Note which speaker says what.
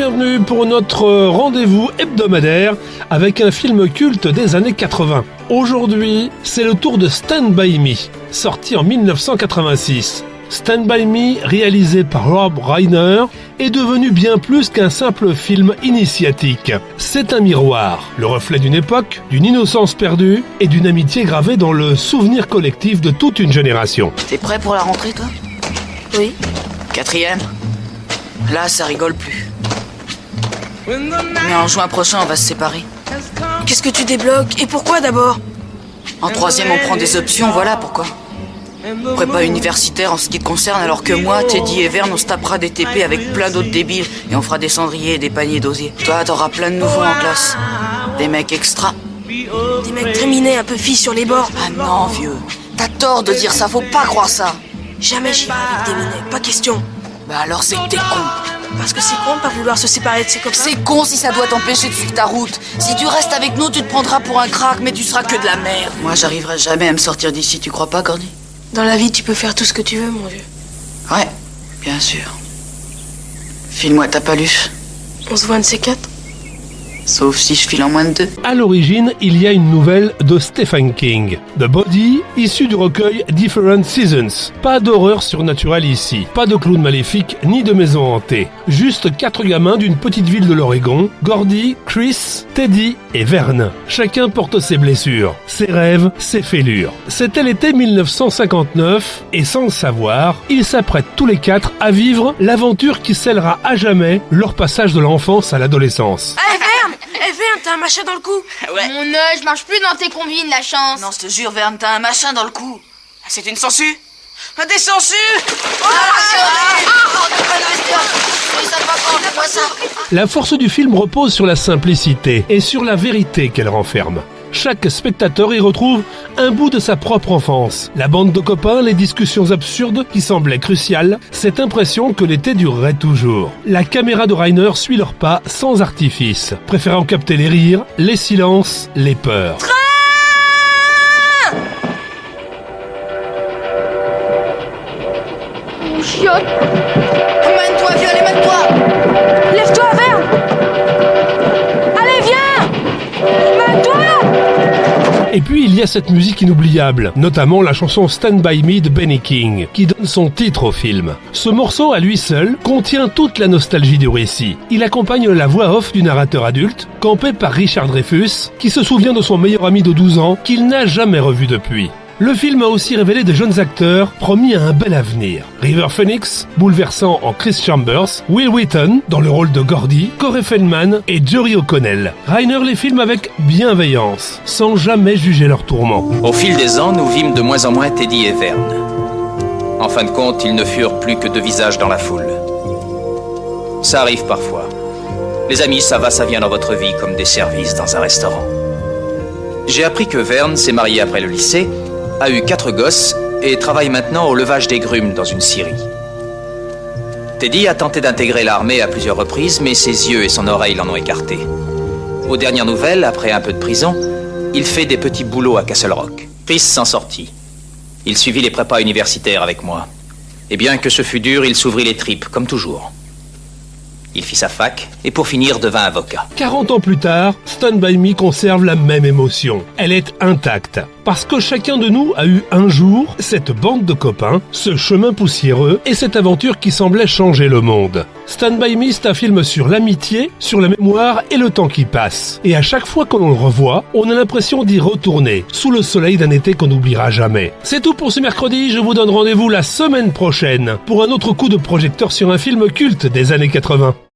Speaker 1: bienvenue pour notre rendez-vous hebdomadaire avec un film culte des années 80. Aujourd'hui, c'est le tour de Stand By Me, sorti en 1986. Stand By Me, réalisé par Rob Reiner, est devenu bien plus qu'un simple film initiatique. C'est un miroir, le reflet d'une époque, d'une innocence perdue et d'une amitié gravée dans le souvenir collectif de toute une génération.
Speaker 2: T'es prêt pour la rentrée, toi?
Speaker 3: Oui.
Speaker 2: 4e? Là, ça rigole plus. Mais en juin prochain, on va se séparer.
Speaker 3: Qu'est-ce que tu débloques? Et pourquoi d'abord?
Speaker 2: En 3e, on prend des options, voilà pourquoi. Prépa universitaire en ce qui te concerne, alors que moi, Teddy et Vern, on se tapera des TP avec plein d'autres débiles et on fera des cendriers et des paniers d'osier. Toi, t'auras plein de nouveaux en classe. Des mecs extra.
Speaker 3: Des mecs tréminés, un peu filles sur les bords.
Speaker 2: Ah non, vieux. T'as tort de dire ça, faut pas croire ça.
Speaker 3: Jamais j'y vais avec des minets, pas question.
Speaker 2: Bah alors c'est que t'es con.
Speaker 3: Parce que c'est con de pas vouloir se séparer de ses copains.
Speaker 2: C'est con si ça doit t'empêcher de suivre ta route. Si tu restes avec nous, tu te prendras pour un crack, mais tu seras que de la merde. Moi, j'arriverai jamais à me sortir d'ici, tu crois pas, Gordy?
Speaker 3: Dans la vie, tu peux faire tout ce que tu veux, mon vieux.
Speaker 2: Ouais, bien sûr. File-moi ta paluche.
Speaker 3: On se voit un de ces quatre.
Speaker 2: Sauf si je file en moins de 2.
Speaker 1: À l'origine, il y a une nouvelle de Stephen King, The Body, issue du recueil Different Seasons. Pas d'horreur surnaturelle ici, pas de clown maléfique ni de maison hantée. Juste 4 gamins d'une petite ville de l'Oregon, Gordy, Chris, Teddy et Vern. Chacun porte ses blessures, ses rêves, ses fêlures. C'était l'été 1959 et sans le savoir, ils s'apprêtent tous les 4 à vivre l'aventure qui scellera à jamais leur passage de l'enfance à l'adolescence.
Speaker 3: Vern, t'as un machin dans le cou.
Speaker 2: Ouais.
Speaker 4: Mon œil, je marche plus dans tes combines, la chance.
Speaker 2: Non, je te jure, Vern, t'as un machin dans le cou. C'est une sangsue? Des sangsues?
Speaker 1: La force du film repose sur la simplicité et sur la vérité qu'elle renferme. Chaque spectateur y retrouve un bout de sa propre enfance. La bande de copains, les discussions absurdes qui semblaient cruciales, cette impression que l'été durerait toujours. La caméra de Reiner suit leurs pas sans artifice, préférant capter les rires, les silences, les peurs.
Speaker 4: Mon chiotte. Mène-toi, Violet, mène-toi.
Speaker 3: Lève-toi, Vern. Allez, viens. Mène-toi.
Speaker 1: Et puis il y a cette musique inoubliable, notamment la chanson Stand By Me de Benny King, qui donne son titre au film. Ce morceau à lui seul contient toute la nostalgie du récit. Il accompagne la voix off du narrateur adulte, campé par Richard Dreyfuss, qui se souvient de son meilleur ami de 12 ans, qu'il n'a jamais revu depuis. Le film a aussi révélé des jeunes acteurs promis à un bel avenir. River Phoenix, bouleversant en Chris Chambers, Will Wheaton dans le rôle de Gordy, Corey Feldman et Jerry O'Connell. Reiner les filme avec bienveillance, sans jamais juger leurs tourments.
Speaker 5: Au fil des ans, nous vîmes de moins en moins Teddy et Vern. En fin de compte, ils ne furent plus que 2 visages dans la foule. Ça arrive parfois. Les amis, ça va, ça vient dans votre vie comme des services dans un restaurant. J'ai appris que Vern s'est marié après le lycée, a eu 4 gosses et travaille maintenant au levage des grumes dans une scierie. Teddy a tenté d'intégrer l'armée à plusieurs reprises, mais ses yeux et son oreille l'en ont écarté. Aux dernières nouvelles, après un peu de prison, il fait des petits boulots à Castle Rock. Chris s'en sortit. Il suivit les prépas universitaires avec moi. Et bien que ce fût dur, il s'ouvrit les tripes, comme toujours. Il fit sa fac et pour finir devint avocat.
Speaker 1: 40 ans plus tard, Stand By Me conserve la même émotion. Elle est intacte. Parce que chacun de nous a eu un jour cette bande de copains, ce chemin poussiéreux et cette aventure qui semblait changer le monde. Stand By Me, c'est un film sur l'amitié, sur la mémoire et le temps qui passe. Et à chaque fois qu'on le revoit, on a l'impression d'y retourner, sous le soleil d'un été qu'on n'oubliera jamais. C'est tout pour ce mercredi, je vous donne rendez-vous la semaine prochaine pour un autre coup de projecteur sur un film culte des années 80.